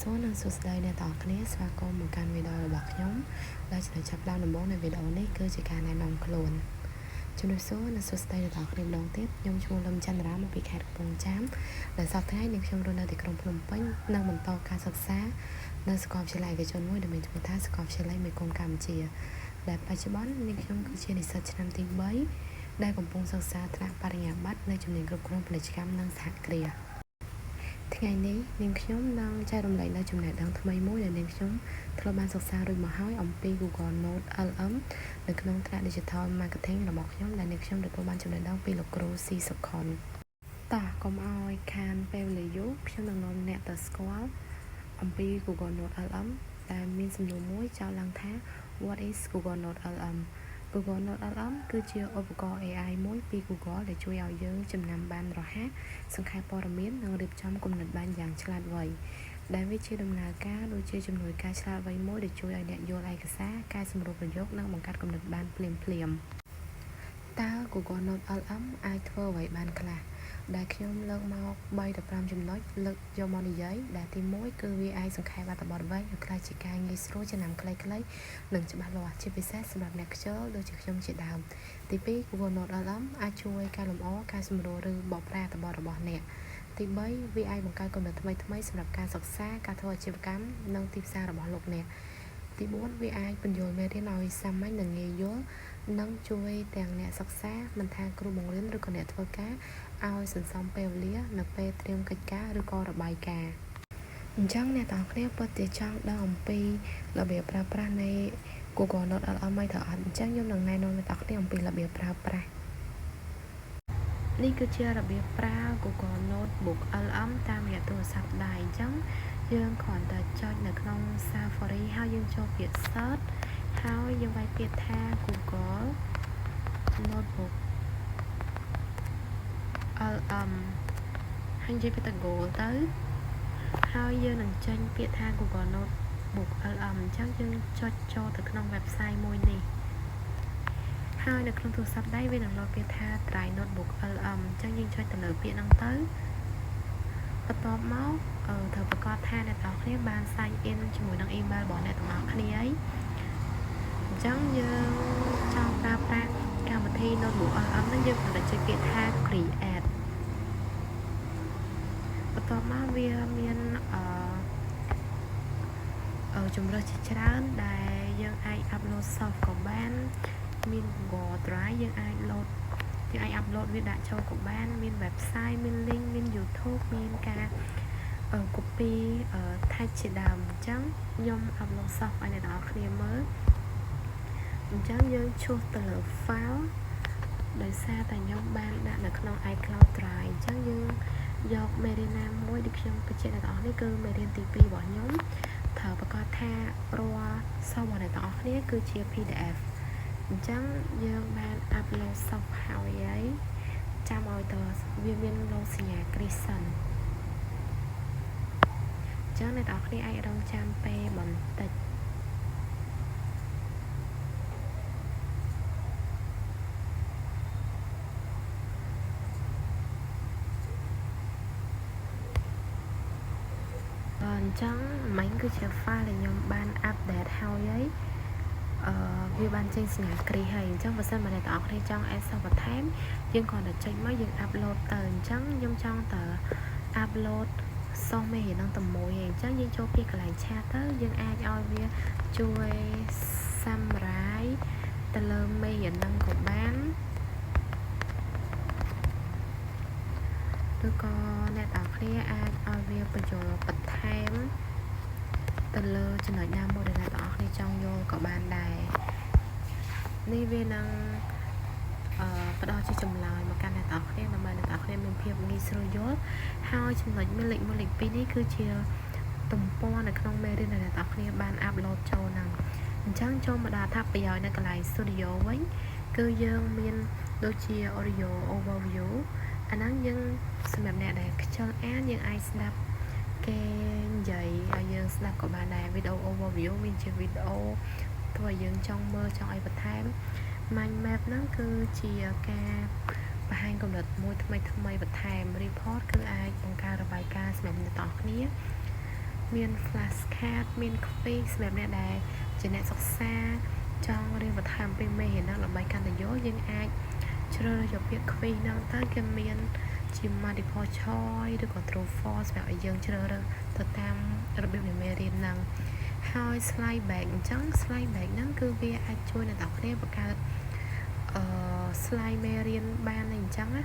សួរនិងសួស្តីអ្នកទាំងអស់គ្នាស្វាគមន៍មកកាន់វីដេអូរបស់ខ្ញុំដែលចំណុចចាប់ផ្ដើមដំបូងនៃវីដេអូនេះគឺជាការណែនាំខ្លួនជំរាបសួរនិងសួស្តីអ្នកទាំងអស់គ្នាម្ដងទៀតខ្ញុំឈ្មោះលឹមចន្ទរាមកពីខេត្តកំពង់ចាមដែលសប្តាហ៍នេះខ្ញុំរស់នៅទីក្រុងភ្នំពេញនិងបន្តការសិក្សានៅសាកលវិទ្យាល័យឯកជនមួយដែលមានឈ្មោះថាសាកលវិទ្យាល័យមេគង្គកម្ពុជាដែលបច្ចុប្បន្ននេះខ្ញុំគឺជានិស្សិតឆ្នាំទី3ដែលកំពុងសិក្សាថ្នាក់បរិញ្ញាបត្រនៅជំនាញគ្រប់គ្រងពាណិជ្ជកម្មនិងសហគ្រាសថ្ងៃនេះនាងខ្ញុំនឹងចែករំលែកនូវចំណេះដឹងថ្មីមួយដែលនាងខ្ញុំធ្លាប់បានសិក្សារួចមកហើយអំពី Google Note LM នៅក្នុងថ្នាក់ Digital Marketing របស់ខ្ញុំដែលនាងខ្ញុំទទួលបានចំណេះដឹងពីលោកគ្រូស៊ីសុខុនតោះកុំឲ្យខានពេលវេលាយូរខ្ញុំនឹងនាំអ្នកទៅស្គាល់អំពី Google Note LM ដែលមានសំណួរមួយចោទឡើងថា What is Google Note LM Google Note LM គឺជាឧបករណ៍ AI មួយពី Google ដែលជួយឲ្យយើងចំណាំបានរហ័សសង្ខេបព័ត៌មាននិងរៀបចំគំនិតបានយ៉ាងឆ្លាតវៃដែលវាជាដំណើរការដូចជាជំនួយការឆ្លាតវៃមួយដែលជួយឲ្យអ្នកយល់ឯកសារកែសម្រួលប្រយោគនិងបង្កើតគំនិតបានភ្លាមតើ Google Note LM អាចធ្វើអ្វីបានខ្លះដែលខ្ញុំលើកមក3ទៅ5ចំណុចលើកយកមកនិយាយដែលទី1គឺវាអាចសង្ខេបអត្ថបទវែងឲ្យក្លាយជាការងាយស្រួលចំណាំខ្លីៗនិងច្បាស់លាស់ជាពិសេសសម្រាប់អ្នកខ្ជិលដូចជាខ្ញុំជាដើមទី2 Google Note LM អាចជួយកែលម្អការសម្រួលឬបកប្រែអត្ថបទរបស់អ្នកទី3វាអាចបង្កើតគំនិតថ្មីៗសម្រាប់ការសិក្សាការធ្វើអាជីវកម្មនិងទីផ្សាររបស់លោកអ្នកទី4វាអាចពន្យល់មេរៀនឲ្យសាមញ្ញនិងងាយយល់និងជួយទាំងអ្នកសិក្សាមិនថាគ្រូបង្រៀនឬក៏អ្នកធ្វើការឲ្យសន្សំពេលវេលានៅពេលត្រៀមកិច្ចការឬក៏របាយការណ៍អញ្ចឹងអ្នកទាំងគ្នាពិតជាចង់ដឹងអំពីរបៀបប្រើប្រាស់នៃ Google Note LM ហើយទៅអត់អញ្ចឹងខ្ញុំនឹងណែនាំអ្នកទាំងគ្នាអំពីរបៀបប្រើប្រាស់នេះគឺជារបៀបប្រើ Google Notebook LM តាមរយៈទូរស័ព្ទដៃអញ្ចឹងយើងគ្រាន់តែចុចនៅក្នុង Safari ហើយយើងចូលពាក្យ Search ហើយយើងវាយពាក្យថា Google Notebook LM ហើយនិយាយពាក្យថា Google ទៅហើយយើងនឹងចេញពាក្យថា Google Notebook LM អញ្ចឹងយើងចុចចូលទៅក្នុង website មួយនេះហើយនៅក្នុងទូរស័ព្ទដៃវានឹងលោតពាក្យថា Try Notebook LM អញ្ចឹងយើងចុចទៅលើពាក្យហ្នឹងទៅបន្ទាប់មកត្រូវប្រកាសថាអ្នកទាំងគ្នាបាន sign in ជាមួយនឹង email របស់អ្នកទាំងអស់គ្នាហើយអញ្ចឹងយើងចង់ប្រើប្រាស់កម្មវិធី Notebook LM ហ្នឹងយើងគ្រាន់តែចុចពាក្យថា Create បន្ទាប់មកវាមានជម្រើសជាច្រើនដែលយើងអាច upload soft ក៏បានមាន Google Drive យើងអាច upload វាដាក់ចូលក៏បានមាន website មាន link មាន YouTube មានការcopy tag ជាដើមអញ្ចឹងខ្ញុំ upload soft ឲ្យអ្នកនរគ្នាមើលអញ្ចឹងយើងឈូសទៅលើ file ដោយសារតែខ្ញុំបានដាក់នៅក្នុង iCloud Drive អញ្ចឹងយើងយកមេរៀនណាមួយដែលខ្ញុំបញ្ជាក់អ្នកនរនេះគឺមេរៀនទី2របស់ខ្ញុំត្រូវប្រកាសថារាល់របស់អ្នកទាំងអស់គ្នាគឺជា PDF អញ្ចឹងយើងបាន upload soft ហើយចាំឲ្យតវាមានលោកសញ្ញា Kristen អញ្ចឹងអ្នកទាំងអស់គ្នាអាចរងចាំពេលបន្តិចអញ្ចឹងមិញគឺជា file ដែលខ្ញុំបាន update ហើយវាបានចេញសញ្ញាគ្រីហើយអញ្ចឹងបើសិនមកអ្នកទាំងអស់គ្នាចង់ add បន្ថែមយើងគ្រាន់តែចុចមកយើង upload ទៅអញ្ចឹងខ្ញុំចង់ទៅ upload សូមមេរៀននឹងតែមួយឯងអញ្ចឹងយើងចូលពីកន្លែងឆាតទៅយើងអាចឲ្យវាជួយ summarize ទៅលើមេរៀននឹងក៏បានឬក៏អ្នកទាំងគ្នាអាចឲ្យវាបញ្ចូលបន្ថែមទៅលើចំណុចណាមួយដែលអ្នកទាំងអស់គ្នាចង់យល់ក៏បានដែរនេះវានឹងផ្ដល់ជាចម្លើយមកកាន់អ្នកទាំងអស់គ្នាដើម្បីអ្នកទាំងអស់គ្នាមានភាពងាយស្រួលយល់ហើយចំណុចលេខ1លេខ2នេះគឺជាទំព័រនៅក្នុងមេរៀនដែលអ្នកទាំងអស់គ្នាបាន upload ចូលហ្នឹងអញ្ចឹងចូលមកដល់ថាប្រយោជន៍នៅកន្លែង Studio វិញគឺយើងមានដូចជា audio overview អាហ្នឹងយើងសម្រាប់អ្នកដែលខ្ជិលអានយើងអាចស្ដាប់គេនិយាយឲ្យយើងស្ដាប់ក៏បានដែរ video overview វាជាវីដេអូធ្វើឲ្យយើងចង់មើលចង់ឲ្យបន្ថែម Mind map ហ្នឹងគឺជាការបង្ហាញកម្រិតមួយថ្មីបន្ថែម report គឺអាចបង្កើតរបាយការណ៍សម្រាប់អ្នកទាំងគ្នា មាន flashcard មាន quiz សម្រាប់អ្នកដែលជាអ្នកសិក្សាចង់រៀនបន្ថែមពីមេរៀនហ្នឹងដើម្បីកាន់តែយល់យើងអាចជ្រើសរើសយកពាក្យ quiz ហ្នឹងទៅគេមានជា multiple choice ឬក៏ true false សម្រាប់ឲ្យយើងជ្រើសរើសទៅតាមរបៀបនៃមេរៀនហ្នឹងហើយ slide back អញ្ចឹង slide back ហ្នឹងគឺវាអាចជួយអ្នកនរគ្នាបង្កើតslide មេរៀនបានអញ្ចឹងណា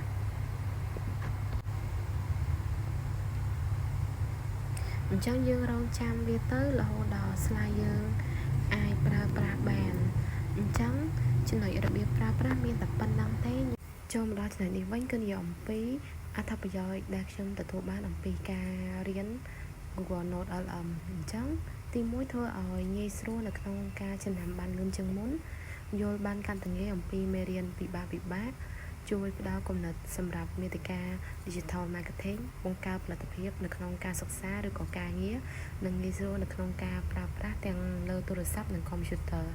អញ្ចឹងយើងរងចាំវាទៅរហូតដល់ slide យើងអាចប្រើប្រាស់បានអញ្ចឹងចំណុចរបៀបប្រើប្រាស់មានតែប៉ុណ្្នឹងទេចូលមកដល់ចំណុចនេះវិញគឺនិយាយអំពីអត្ថប្រយោជន៍ដែលខ្ញុំទទួលបានអំពីការរៀន Google Note LM អញ្ចឹងទី1ធ្វើឲ្យងាយស្រួលនៅក្នុងការចំណាំបានលឿនជាងមុនយល់បានកាន់តែងាយអំពីមេរៀនពិបាកជួយផ្ដល់គំនិតសម្រាប់មាតិកា Digital Marketing បង្កើតផលិតភាពនៅក្នុងការសិក្សាឬក៏ការងារនិងងាយស្រួលនៅក្នុងការប្រើប្រាស់ទាំងលើទូរស័ព្ទនិង Computer